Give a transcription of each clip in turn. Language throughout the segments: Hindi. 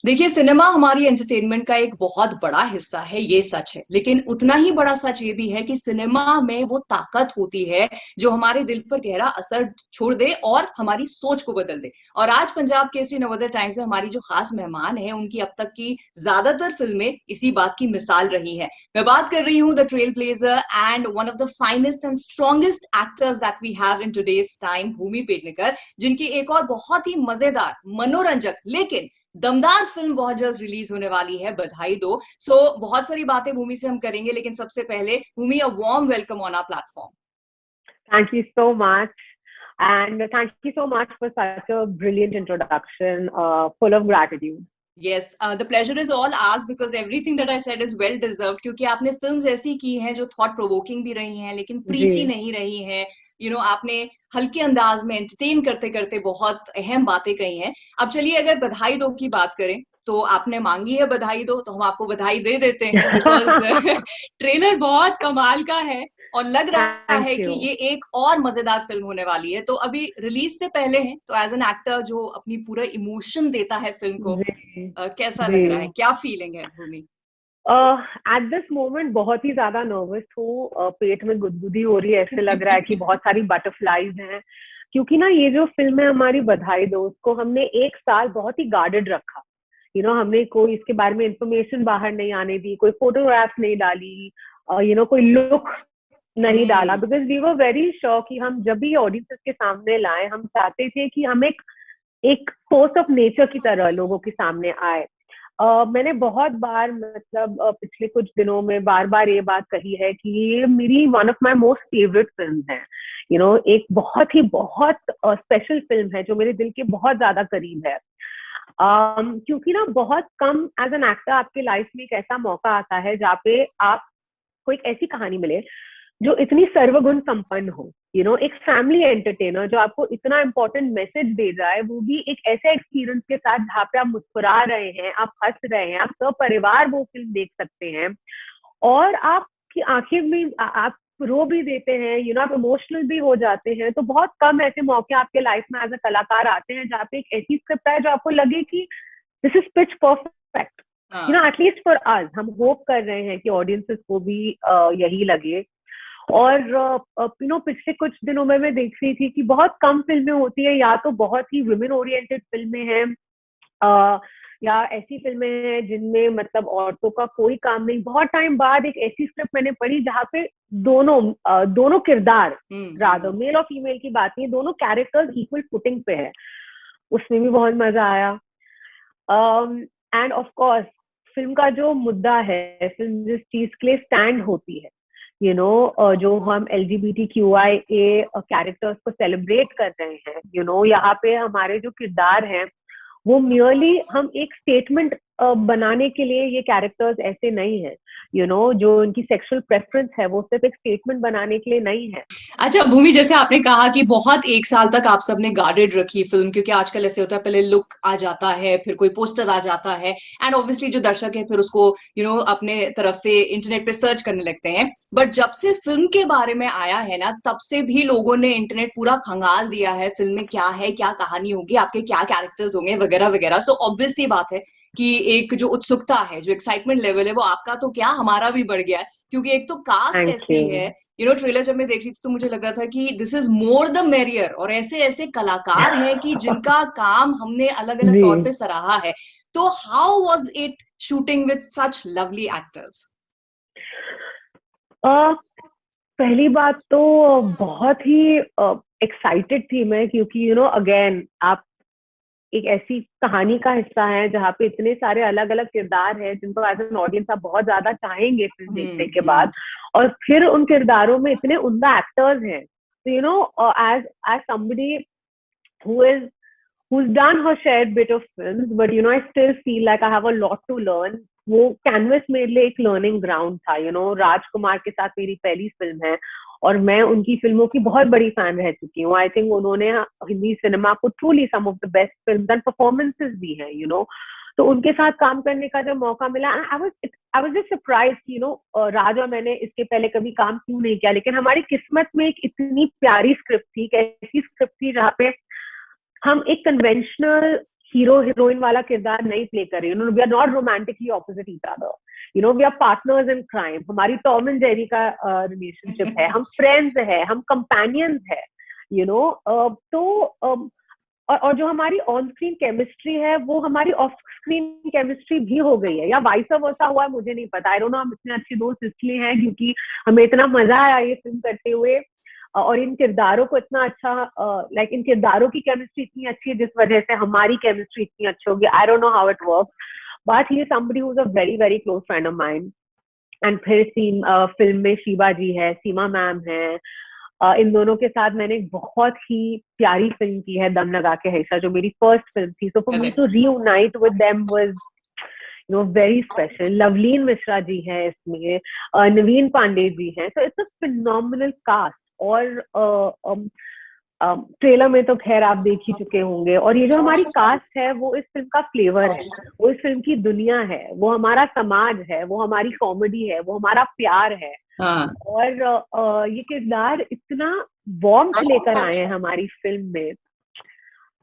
देखिए, सिनेमा हमारी एंटरटेनमेंट का एक बहुत बड़ा हिस्सा है, ये सच है। लेकिन उतना ही बड़ा सच ये भी है कि सिनेमा में वो ताकत होती है जो हमारे दिल पर गहरा असर छोड़ दे और हमारी सोच को बदल दे। और आज पंजाब केसरी नवोदय टाइम्स में हमारी जो खास मेहमान है, उनकी अब तक की ज्यादातर फिल्में इसी बात की मिसाल रही हैं। मैं बात कर रही हूँ the trailblazer and one of the finest and strongest actors that we have in today's time, Bhumi Pednekar, जिनकी एक और बहुत ही मजेदार, मनोरंजक लेकिन दमदार फिल्म बहुत जल्द रिलीज होने वाली है, बधाई दो। बहुत सारी बातें भूमि से हम करेंगे, लेकिन सबसे पहले Bhumi, a warm welcome on our platform. Thank you so much. And thank you so much for such a brilliant introduction, full of gratitude. Yes, the pleasure is all ours because everything that I said is well deserved, क्योंकि आपने फिल्म्स ऐसी की हैं जो थॉट प्रोवोकिंग भी रही हैं लेकिन प्रीची जी नहीं रही हैं। आपने हल्के अंदाज में एंटरटेन करते करते बहुत अहम बातें कही हैं। अब चलिए, अगर बधाई दो की बात करें, तो आपने मांगी है बधाई दो, तो हम आपको बधाई दे देते हैं बिकॉज ट्रेलर बहुत कमाल का है और लग रहा थैंक है कि यू ये एक और मजेदार फिल्म होने वाली है। तो अभी रिलीज से पहले है, तो एज एन एक्टर जो अपनी पूरा इमोशन देता है फिल्म को, जी कैसा जी लग रहा है, क्या फीलिंग है भूमि? एट दिस मोमेंट बहुत ही ज्यादा नर्वस हूँ, पेट में गुदगुदी हो रही है, ऐसे लग रहा है कि बहुत सारी बटरफ्लाईज हैं। क्योंकि ना ये जो फिल्म है हमारी बधाई दो, उसको हमने एक साल बहुत ही गार्डेड रखा। हमने कोई इसके बारे में इंफॉर्मेशन बाहर नहीं आने दी, कोई फोटोग्राफ नहीं डाली, कोई लुक नहीं डाला, hmm. Because we were very sure कि हम जब भी ऑडियंसेस के सामने लाए, हम चाहते थे कि हम एक एक फोर्स ऑफ नेचर की तरह लोगों के सामने आए। मैंने बहुत बार, मतलब पिछले कुछ दिनों में बार बार ये बात कही है कि ये मेरी one of my most favourite film है। एक बहुत स्पेशल फिल्म है जो मेरे दिल के बहुत ज्यादा करीब है। क्योंकि ना बहुत कम एज एन एक्टर आपके लाइफ में एक ऐसा मौका आता है जहाँ पे आपको एक ऐसी कहानी मिले जो इतनी सर्वगुण संपन्न हो। एक फैमिली एंटरटेनर जो आपको इतना इंपॉर्टेंट मैसेज दे जाए, वो भी एक ऐसे एक्सपीरियंस के साथ जहाँ पे आप मुस्कुरा रहे हैं, आप हंस रहे हैं, आप सब परिवार वो फिल्म देख सकते हैं और आपकी आंखें में आप रो भी देते हैं, आप इमोशनल भी हो जाते हैं। तो बहुत कम ऐसे मौके आपके लाइफ में एज अ कलाकार आते हैं जहाँ पे एक ऐसी स्क्रिप्ट है जो आपको लगे कि दिस इज पिच परफेक्ट। हाँ। एटलीस्ट फॉर अस, हम होप कर रहे हैं कि ऑडियंसेस को भी यही लगे। और पिछले कुछ दिनों में मैं देख रही थी कि बहुत कम फिल्में होती है, या तो बहुत ही वुमेन ओरिएंटेड फिल्में हैं, या ऐसी फिल्में हैं जिनमें मतलब औरतों का कोई काम नहीं। बहुत टाइम बाद एक ऐसी स्क्रिप्ट मैंने पढ़ी जहाँ पे दोनों किरदार, रादर हम्म। मेल और फीमेल की बात नहीं, दोनों कैरेक्टर्स इक्वल फुटिंग पे है। उसमें भी बहुत मजा आया। एंड ऑफ कोर्स फिल्म का जो मुद्दा है, फिल्म जिस चीज के लिए स्टैंड होती है, जो हम LGBTQIA कैरेक्टर्स को सेलिब्रेट कर रहे हैं, यहाँ पे हमारे जो किरदार हैं वो मियरली हम एक स्टेटमेंट बनाने के लिए, ये कैरेक्टर्स ऐसे नहीं है, जो उनकी सेक्सुअल प्रेफरेंस है वो सिर्फ एक स्टेटमेंट बनाने के लिए नहीं है। अच्छा भूमि, जैसे आपने कहा कि बहुत एक साल तक आप सबने गार्डेड रखी फिल्म, क्योंकि आजकल ऐसे होता है, पहले लुक आ जाता है, फिर कोई पोस्टर आ जाता है, एंड ऑब्वियसली जो दर्शक है फिर उसको अपने तरफ से इंटरनेट पे सर्च करने लगते हैं। बट जब से फिल्म के बारे में आया है ना, तब से भी लोगों ने इंटरनेट पूरा खंगाल दिया है, फिल्म में क्या है, क्या कहानी होगी, आपके क्या कैरेक्टर्स होंगे, वगैरह वगैरह। सो ऑब्वियसली बात है कि एक जो उत्सुकता है, जो एक्साइटमेंट लेवल है, वो आपका तो क्या, हमारा भी बढ़ गया है। क्योंकि एक तो कास्ट थैंक ऐसी यू। है, ट्रेलर जब मैं देख रही थी तो मुझे लग रहा था कि this is more the merrier, और ऐसे ऐसे कलाकार हैं कि जिनका काम हमने अलग अलग जी तौर पे सराहा है। तो how was it shooting with such lovely actors? पहली बात तो बहुत ही एक्साइटेड थी मैं, क्योंकि अगेन आप एक ऐसी कहानी का हिस्सा है जहाँ पे इतने सारे अलग अलग किरदार हैं जिनको एज एन ऑडियंस आप बहुत ज्यादा चाहेंगे फिल्म देखने के हम्म। बाद। और फिर उन किरदारों में इतने उम्दा एक्टर्स हैं, तो as as somebody who is who's done her shared bit of films, but I still feel like I have a lot to learn. वो कैनवस मेरे लिए एक लर्निंग ग्राउंड था। राजकुमार के साथ मेरी पहली फिल्म है और मैं उनकी फिल्मों की बहुत बड़ी फैन रह चुकी हूँ। आई थिंक उन्होंने हिंदी सिनेमा को truly some of the best films and performances दी हैं। तो उनके साथ काम करने का जब मौका मिला, आई वाज जस्ट सरप्राइज कि राज और मैंने इसके पहले कभी काम क्यों नहीं किया, लेकिन हमारी किस्मत में एक इतनी प्यारी स्क्रिप्ट थी, एक ऐसी स्क्रिप्ट थी जहाँ पे हम एक कन्वेंशनल हीरो हीरोइन वाला किरदार नहीं प्ले कर रही हूँ. We are not romantically opposite each other. We are partners in crime. हमारी टॉम एंड जेरी का रिलेशनशिप है, हम फ्रेंड्स है, हम कंपेनियंस है. तो और जो हमारी ऑन स्क्रीन केमिस्ट्री है वो हमारी ऑफ स्क्रीन केमिस्ट्री भी हो गई है, या वाइस वर्सा हुआ है, मुझे नहीं पता. I don't know. हम इतने अच्छे दोस्त इसलिए हैं क्योंकि हमें इतना मजा आया ये फिल्म करते हुए, और इन किरदारों को इतना अच्छा, इन किरदारों की केमिस्ट्री इतनी अच्छी है जिस वजह से हमारी केमिस्ट्री इतनी अच्छी होगी. I don't know how it work, but he is somebody who is a very very close friend of mine. And फिर फिल्म में शिवा जी है, सीमा मैम है. इन दोनों के साथ मैंने एक बहुत ही प्यारी फिल्म की है, दम लगा के हैशा, जो मेरी फर्स्ट फिल्म थी. So for me to reunite with them was very special. Lovleen Mishra ji है इसमें, नवीन पांडे जी हैं. So it's a phenomenal cast. और ट्रेलर में तो खैर आप देख ही चुके होंगे. और ये जो हमारी कास्ट है वो इस फिल्म का फ्लेवर है, वो इस फिल्म की दुनिया है, वो हमारा समाज है, वो हमारी कॉमेडी है, वो हमारा प्यार है. और ये किरदार इतना वार्मथ लेकर आए हैं हमारी फिल्म में.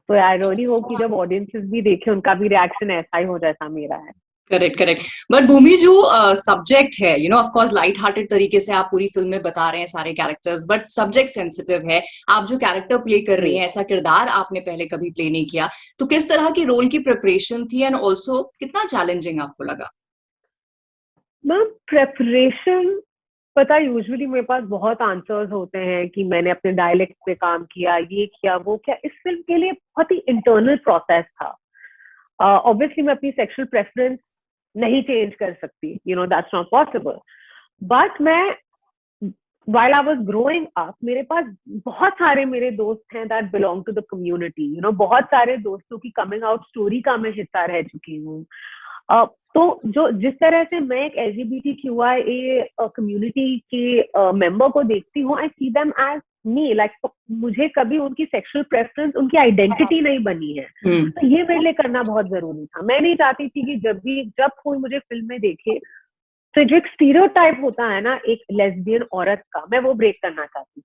तो आई रियली होप कि जब ऑडियंसेस भी देखें उनका भी रिएक्शन ऐसा ही हो जैसा मेरा है. करेक्ट. बट भूमि, जो सब्जेक्ट है, ऑफ कोर्स लाइट हार्टेड तरीके से आप पूरी फिल्म में बता रहे हैं सारे कैरेक्टर्स, बट सब्जेक्ट सेंसिटिव है. आप जो कैरेक्टर प्ले कर रही हैं, ऐसा किरदार आपने पहले कभी प्ले नहीं किया, तो किस तरह की रोल की प्रिपरेशन थी, एंड ऑल्सो कितना चैलेंजिंग आपको लगा? मैम, प्रेपरेशन, पता, यूजुअली मेरे पास बहुत आंसर्स होते हैं कि मैंने अपने डायलेक्ट पे काम किया, ये किया, वो किया. इस फिल्म के लिए बहुत ही इंटरनल प्रोसेस था. ऑब्वियसली मैं अपनी सेक्सुअल प्रेफरेंस नहीं चेंज कर सकती, दैट्स नॉट पॉसिबल. बट मैं while I was growing up, मेरे पास बहुत सारे मेरे दोस्त हैं that belong to the community. बहुत सारे दोस्तों की कमिंग आउट स्टोरी का मैं हिस्सा रह चुकी हूँ. तो जिस तरह से मैं एक LGBTQIA कम्युनिटी के मेंबर को देखती हूँ, आई सी देम एज मी. मुझे कभी उनकी सेक्सुअल प्रेफरेंस, उनकी आइडेंटिटी नहीं बनी है. तो ये मेरे लिए करना बहुत जरूरी था. मैं नहीं चाहती थी कि जब कोई मुझे फिल्म में देखे, तो जो एक स्टीरियोटाइप होता है ना एक लेस्बियन औरत का, मैं वो ब्रेक करना चाहती थी.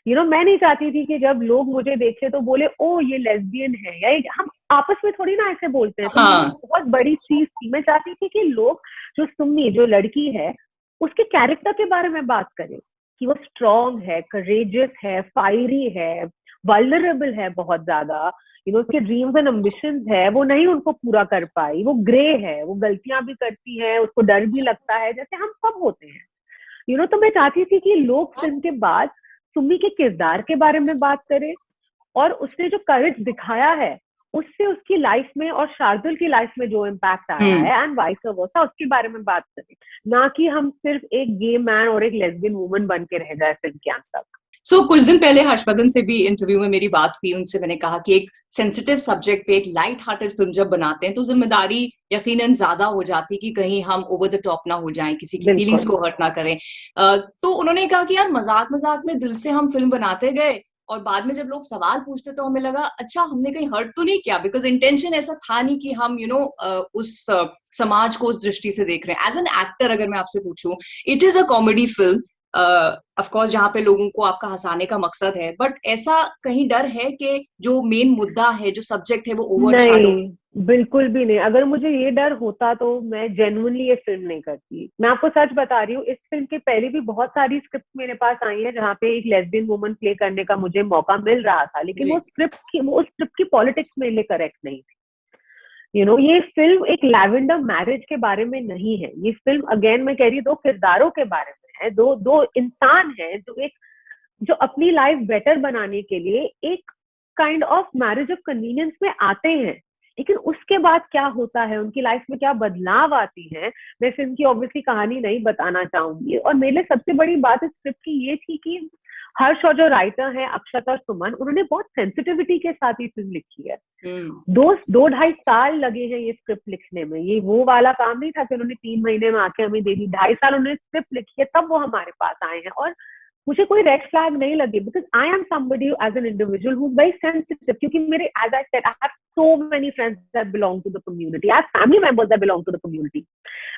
मैं नहीं चाहती थी कि जब लोग मुझे देखे तो बोले ओ ये लेस्बियन है, या हम आपस में थोड़ी ना ऐसे बोलते हैं. तो बहुत बड़ी चीज थी. मैं चाहती थी कि लोग, जो सुम्मी, जो लड़की है, उसके कैरेक्टर के बारे में बात करें कि वो स्ट्रॉन्ग है, करेजियस है, फायरी है, वल्नरेबल है बहुत ज्यादा. उसके ड्रीम्स एंड एम्बिशंस है, वो नहीं उनको पूरा कर पाई, वो ग्रे है, वो गलतियां भी करती है, उसको डर भी लगता है, जैसे हम सब होते हैं. तो मैं चाहती थी कि लोग फिल्म के बाद सुम्मी के किरदार के बारे में बात करें, और उसने जो करेज दिखाया है उससे उसकी लाइफ में और शार्दुल की लाइफ में जो इम्पैक्ट आया है, एंड वाइस वर्सा, उसके बारे में बात करें, ना कि हम सिर्फ एक गे मैन और एक लेस्बियन वुमन बन के रह जाए फिल्म के अंत तक. कुछ दिन पहले हर्षवर्धन से भी इंटरव्यू में मेरी बात हुई. उनसे मैंने कहा कि एक सेंसिटिव सब्जेक्ट पे एक लाइट हार्टेड फिल्म जब बनाते हैं तो जिम्मेदारी यकीनन ज्यादा हो जाती कि कहीं हम ओवर द टॉप ना हो जाएं, किसी की फीलिंग्स को हर्ट ना करें. तो उन्होंने कहा कि यार मजाक मजाक में दिल से हम फिल्म बनाते गए, और बाद में जब लोग सवाल पूछते तो हमें लगा अच्छा हमने कहीं हर्ट तो नहीं किया, बिकॉज इंटेंशन ऐसा था नहीं कि हम उस समाज को उस दृष्टि से देख रहे हैं. एज एन एक्टर अगर मैं आपसे पूछूं, it is a comedy film, of course जहाँ पे लोगों को आपका हंसाने का मकसद है, बट ऐसा कहीं डर है कि जो मेन मुद्दा है, जो सब्जेक्ट है, वो ओवरशैडो? बिल्कुल भी नहीं. अगर मुझे ये डर होता तो मैं जेन्युइनली ये फिल्म नहीं करती. मैं आपको सच बता रही हूँ, इस फिल्म के पहले भी बहुत सारी स्क्रिप्ट मेरे पास आई है जहाँ पे एक लेस्बियन वुमन प्ले करने का मुझे मौका मिल रहा था, लेकिन वो स्क्रिप्ट की पॉलिटिक्स मेरे लिए करेक्ट नहीं थी. ये फिल्म एक लैवेंडर मैरिज के बारे में नहीं है. ये फिल्म, अगेन मैं कह रही हूँ, दो किरदारों के बारे में है. दो इंसान है जो अपनी लाइफ बेटर बनाने के लिए एक kind of marriage of convenience में आते हैं, लेकिन उसके बाद क्या होता है, उनकी लाइफ में क्या बदलाव आती है, मैं फिल्म की ऑब्वियसली कहानी नहीं बताना चाहूंगी. और मेरे लिए सबसे बड़ी बात इस स्क्रिप्ट की ये थी कि हर्ष और जो राइटर है अक्षत और सुमन, उन्होंने बहुत सेंसिटिविटी के साथ ये फिल्म लिखी है. 2-2.5 साल लगे हैं ये स्क्रिप्ट लिखने में. ये वो वाला काम नहीं था कि उन्होंने 3 महीने में आके हमें दे दी. 2.5 साल उन्होंने स्क्रिप्ट लिखी है, तब वो हमारे पास आए हैं. और मुझे कोई रेड फ्लैग नहीं लगी, because I am somebody as an individual who is very sensitive. क्योंकि मेरे, as I said, I have so many friends that belong to the community, I have family members that belong to the community.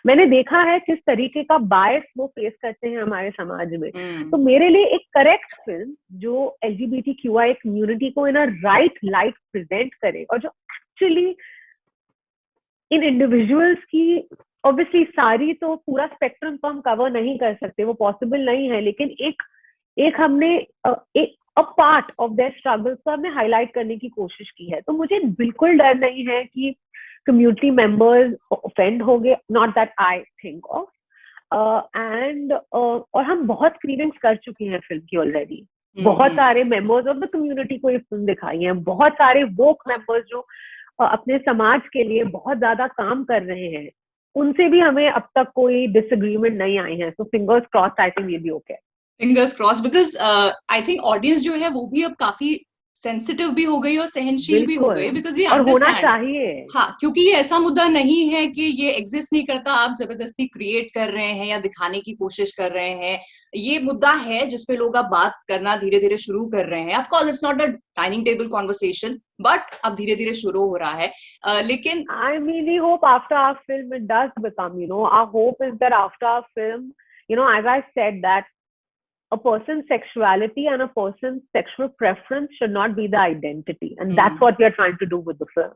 मैंने देखा है किस तरीके का बायस वो फेस करते हैं हमारे समाज में. तो मेरे लिए एक करेक्ट फिल्म जो LGBTQI कम्युनिटी को इन अ राइट लाइट प्रेजेंट करे, और जो एक्चुअली इन इंडिविजुअल्स की, ऑब्वियसली सारी तो पूरा स्पेक्ट्रम तो हम कवर नहीं कर सकते, वो पॉसिबल नहीं है, लेकिन एक हमने एक a part of their struggles को हमने हाईलाइट करने की कोशिश की है। तो मुझे बिल्कुल डर नहीं है कि कम्युनिटी मेंबर्स ऑफेंड होंगे, not that I think of. And और हम बहुत स्क्रीनिंग्स कर चुके हैं फिल्म की ऑलरेडी, बहुत सारे मेंबर्स ऑफ द कम्युनिटी को ये फिल्म दिखाई है, बहुत सारे वोक मेंबर्स जो अपने समाज के लिए बहुत ज्यादा काम कर रहे हैं, उनसे भी हमें अब तक कोई डिसएग्रीमेंट नहीं आई है। So fingers crossed, I think ये भी okay. Fingers cross, because I think audience जो है वो भी अब काफी सेंसिटिव भी हो गई और सहनशील भी हो गई, बिकॉज वी होना अंडरस्टैंड। चाहिए। हाँ, क्योंकि ये ऐसा मुद्दा नहीं है कि ये एग्जिस्ट नहीं करता, आप जबरदस्ती क्रिएट कर रहे हैं या दिखाने की कोशिश कर रहे हैं। ये मुद्दा है जिसपे लोग अब बात करना धीरे धीरे शुरू कर रहे हैं। Of course it's not a dining table conversation, but अब धीरे धीरे शुरू हो रहा है। लेकिन I really hope after our film it does become, our hope is that after our film, as I said, that a person's sexuality and a person's sexual preference should not be the identity, and that's what we are trying to do with the film.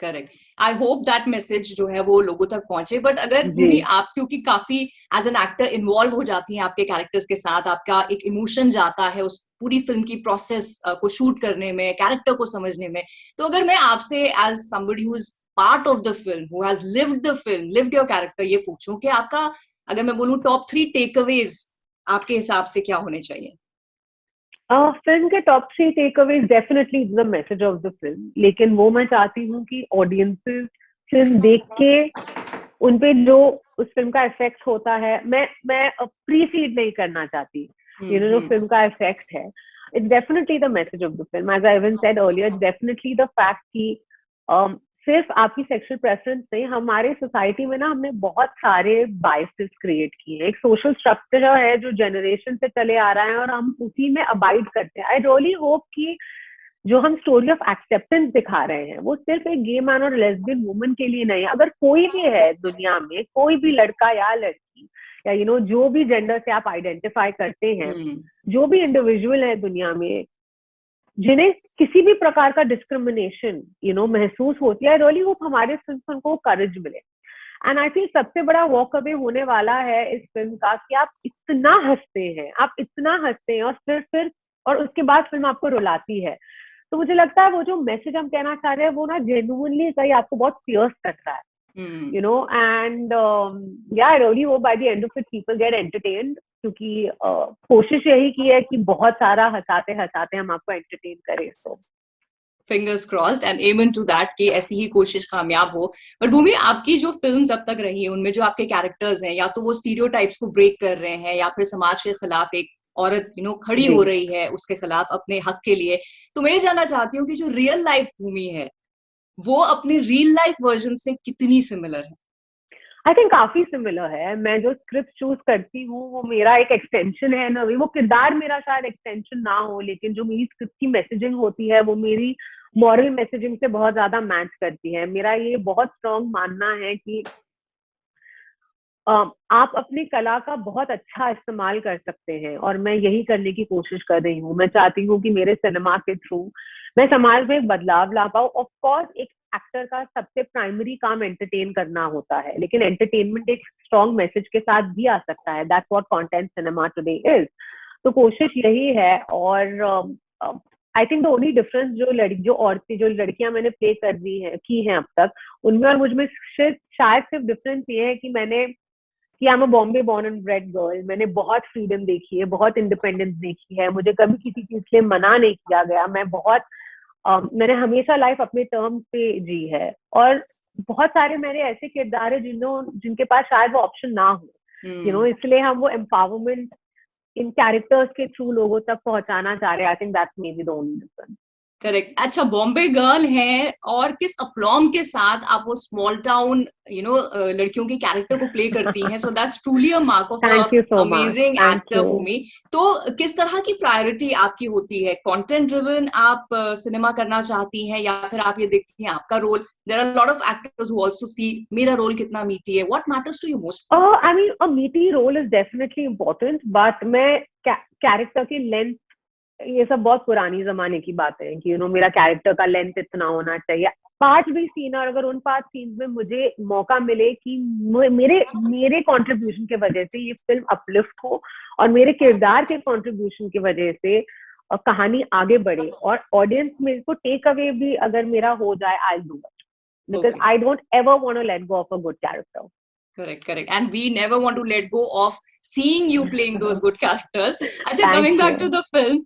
Correct. I hope that message जो है वो लोगों तक पहुंचे। बट अगर भूमि आप, क्योंकि काफी एज एन एक्टर इन्वॉल्व हो जाती हैं आपके कैरेक्टर्स के साथ, आपका एक इमोशन जाता है उस पूरी फिल्म की प्रोसेस को शूट करने में, कैरेक्टर को समझने में, तो अगर मैं आपसे as somebody who is part of the film, who has lived the film, lived your character, ये पूछूं कि आपका, अगर मैं बोलूं टॉप 3 टेकअवेज आपके हिसाब से क्या होने चाहिए? फिल्म के top 3 takeaways definitely the message of the film, लेकिन वो मैं चाहती हूँ कि ऑडियंसेस फिल्म देख के उन पे जो उस फिल्म का इफेक्ट होता है, मैं प्रीसीड नहीं करना चाहती, जो फिल्म का इफेक्ट है, it's definitely the message of the film. As I even said earlier, it's definitely the fact कि सिर्फ आपकी सेक्सुअल प्रेफरेंस नहीं, हमारे सोसाइटी में ना हमने बहुत सारे बायसेस क्रिएट किए हैं, एक सोशल स्ट्रक्चर है जो जनरेशन से चले आ रहा है और हम उसी में अबाइड करते हैं। आई रियली होप कि जो हम स्टोरी ऑफ एक्सेप्टेंस दिखा रहे हैं वो सिर्फ एक गे मैन और लेस्बियन वुमन के लिए नहीं, अगर कोई भी है दुनिया में, कोई भी लड़का या लड़की या जो भी जेंडर से आप आइडेंटिफाई करते हैं, जो भी इंडिविजुअल है दुनिया में जिन्हें किसी भी प्रकार का डिस्क्रिमिनेशन महसूस होती है, आई रियली होप हमारे फिल्म को करेज मिले। एंड आई फील सबसे बड़ा वॉक अवे होने वाला है इस फिल्म का कि आप इतना हंसते हैं और फिर और उसके बाद फिल्म आपको रुलाती है। तो मुझे लगता है वो जो मैसेज हम कहना चाह रहे हैं वो ना जेन्युइनली सही आपको बहुत पियर्स करता है, and yeah, I really hope by the end of it people get entertained, क्योंकि कोशिश यही की है कि बहुत सारा हंसाते हंसाते हम आपको एंटरटेन करें। तो फिंगर्स क्रॉस्ड एंड एमन टू दैट कि ऐसी ही कोशिश कामयाब हो। बट भूमि, आपकी जो फिल्म्स अब तक रही है उनमें जो आपके कैरेक्टर्स हैं, या तो वो स्टीरियोटाइप्स को ब्रेक कर रहे हैं या फिर समाज के खिलाफ एक औरत खड़ी हो रही है उसके खिलाफ अपने हक के लिए, तो मैं ये जानना चाहती हूँ कि जो रियल लाइफ भूमि है वो अपने रियल लाइफ वर्जन से कितनी सिमिलर है? आई थिंक काफी सिमिलर है। मैं जो स्क्रिप्ट चूज करती हूँ वो मेरा एक एक्सटेंशन है ना, वो किरदार मेरा शायद एक्सटेंशन ना हो, लेकिन जो मेरी स्क्रिप्ट की मैसेजिंग होती है वो मेरी मॉरल मैसेजिंग से बहुत ज्यादा मैच करती है। मेरा ये बहुत स्ट्रॉन्ग मानना है कि आप अपनी कला का बहुत अच्छा इस्तेमाल कर सकते हैं, और मैं यही करने की कोशिश कर रही हूँ। मैं चाहती हूँ कि मेरे सिनेमा के थ्रू मैं समाज में एक बदलाव ला पाऊँ। ऑफ कोर्स एक एक्टर का सबसे प्राइमरी काम एंटरटेन करना होता है, लेकिन एंटरटेनमेंट एक स्ट्रॉन्ग मैसेज के साथ भी आ सकता है। That's what content cinema today is. तो कोशिश यही है। और I think the only difference जो लड़कियां मैंने प्ले की हैं अब तक, उनमें और मुझमें शायद सिर्फ डिफरेंस ये है कि I am a Bombay born and bread girl. मैंने बहुत फ्रीडम देखी है, बहुत इंडिपेंडेंस देखी है, मुझे कभी किसी चीज के लिए मना नहीं किया गया। मैंने हमेशा लाइफ अपने टर्म्स पे जी है, और बहुत सारे मेरे ऐसे किरदार है जिनके पास शायद वो ऑप्शन ना हो, इसलिए हम वो एम्पावरमेंट इन कैरेक्टर्स के थ्रू लोगों तक पहुंचाना चाह रहे हैं। I think that's may be the only difference. Correct. अच्छा, बॉम्बे गर्ल है और किस अप्लॉम के साथ आप वो स्मॉल टाउन लड़कियों के कैरेक्टर को प्ले करती हैं, so that's truly a mark of amazing actor Bhumi. तो किस तरह की प्रायोरिटी आपकी होती है? कंटेंट ड्रिवन आप सिनेमा करना चाहती हैं, या फिर आप ये देखती हैं आपका role, there are lot of actors who also see मेरा रोल कितना मीठी है, what matters to you most? I mean a meaty role is definitely important, but मैं कैरेक्टर की लेंथ ये सब बहुत पुरानी जमाने की बातें हैं कि मेरा कैरेक्टर का लेंथ इतना होना चाहिए। 5 भी सीन, और अगर उन 5 सीन में मुझे मौका मिले कि मेरे मेरे कंट्रीब्यूशन के वजह से ये फिल्म अपलिफ्ट हो और मेरे किरदार के कंट्रीब्यूशन की वजह से कहानी आगे बढ़े और ऑडियंस मेरे को टेक अवे भी अगर मेरा हो जाए, I do it, because I don't ever want to let go of a good character. Correct. And we never want to let go of seeing you playing those good characters. अच्छा, coming back to the film,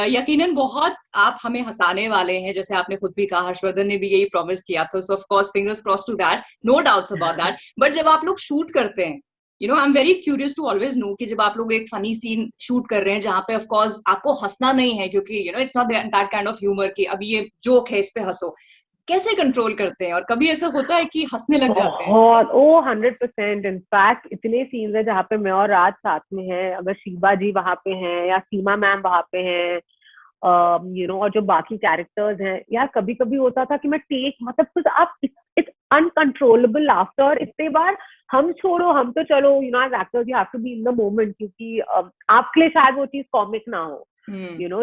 यकीनन बहुत आप हमें हंसाने वाले हैं, जैसे आपने खुद भी कहा, हर्षवर्धन ने भी यही प्रॉमिस किया था, so of course fingers crossed to that, no doubts about that. But जब आप लोग शूट करते हैं, I'm very curious to always know कि जब आप लोग एक फनी सीन शूट कर रहे हैं जहाँ पे of course आपको हंसना नहीं है, क्योंकि it's not that kind of humor कि अभी ये जोक है इस पे हंसो, कैसे कंट्रोल करते हैं? और कभी ऐसा होता है कि हंसने लग जाते हैं? बहुत, 100%। इनफैक्ट इतने सीन्स है जहाँ पे मैं और राज साथ में हैं, अगर शिवा जी वहां पे हैं या सीमा मैम वहां पे हैं, और जो बाकी कैरेक्टर्स हैं, यार कभी कभी होता था कि मैं टेक, मतलब कुछ आप, इट्स अनकंट्रोलेबल लाफ्टर। और इतने बार हम छोड़ो, हम तो चलो as actors you have to be in the moment, क्योंकि आपके लिए शायद वो चीज कॉमिक ना हो,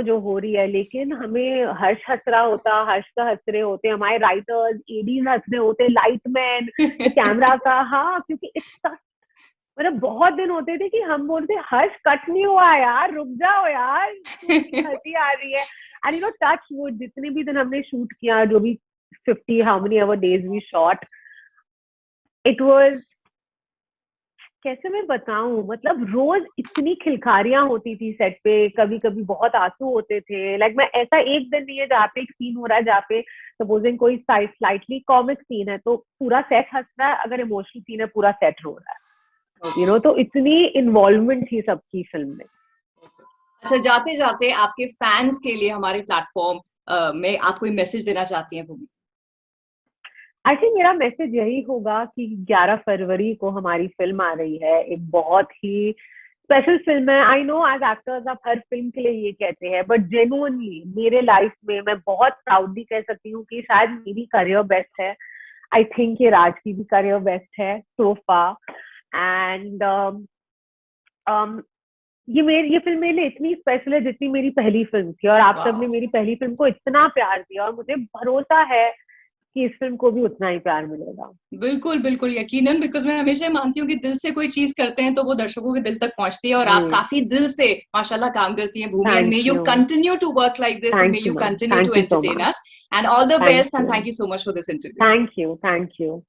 जो हो रही है, लेकिन हमें हर्ष हंस रहा होता, हर्ष का हंस रहे होते, हमारे राइटर्स एडीज हंस रहे होते, लाइटमैन, कैमरा का, हाँ, क्योंकि मतलब बहुत दिन होते थे कि हम बोलते हर्ष कट नहीं हुआ यार, रुक जाओ यार, हंसी आ रही है। एंड टच वुड, जितने भी दिन हमने शूट किया, जो भी 50 how many hours days we shot, it was, कैसे मैं बताऊं, मतलब रोज इतनी खिलखारियां होती थी सेट पे, कभी कभी बहुत आंसू होते थे। लाइक मैं ऐसा एक दिन नहीं है जहाँ पे एक सीन हो रहा है जहाँ पे सपोजिंग कोई स्लाइटली कॉमिक सीन है तो पूरा सेट हंस रहा है, अगर इमोशनल सीन है पूरा सेट रो रहा है, तो इतनी इन्वॉल्वमेंट थी सबकी फिल्म में। अच्छा, जाते जाते आपके फैंस के लिए हमारे प्लेटफॉर्म में आप कोई मैसेज देना चाहती हैं भूमि? आई थिंक मेरा मैसेज यही होगा कि 11 फरवरी को हमारी फिल्म आ रही है, एक बहुत ही स्पेशल फिल्म है। आई नो एज एक्टर्स आप हर फिल्म के लिए ये कहते हैं, बट जेन्युइनली मेरे लाइफ में मैं बहुत प्राउडली कह सकती हूँ कि शायद मेरी करियर बेस्ट है। आई थिंक ये राज की भी करियर बेस्ट है सो फार। एंड ये फिल्म मेरे लिए इतनी स्पेशल है जितनी मेरी पहली फिल्म थी, और आप सबने मेरी पहली फिल्म को इतना प्यार दिया, और मुझे भरोसा है कि इस फिल्म को भी उतना ही प्यार मिलेगा। बिल्कुल बिल्कुल, यकीनन, बिकॉज मैं हमेशा मानती हूँ कि दिल से कोई चीज करते हैं तो वो दर्शकों के दिल तक पहुंचती है, और आप काफी दिल से माशाल्लाह काम करती हैं Bhumi, and may you continue to work like this, and may you continue to entertain us, and all the best, and thank you so much for this interview. Thank you.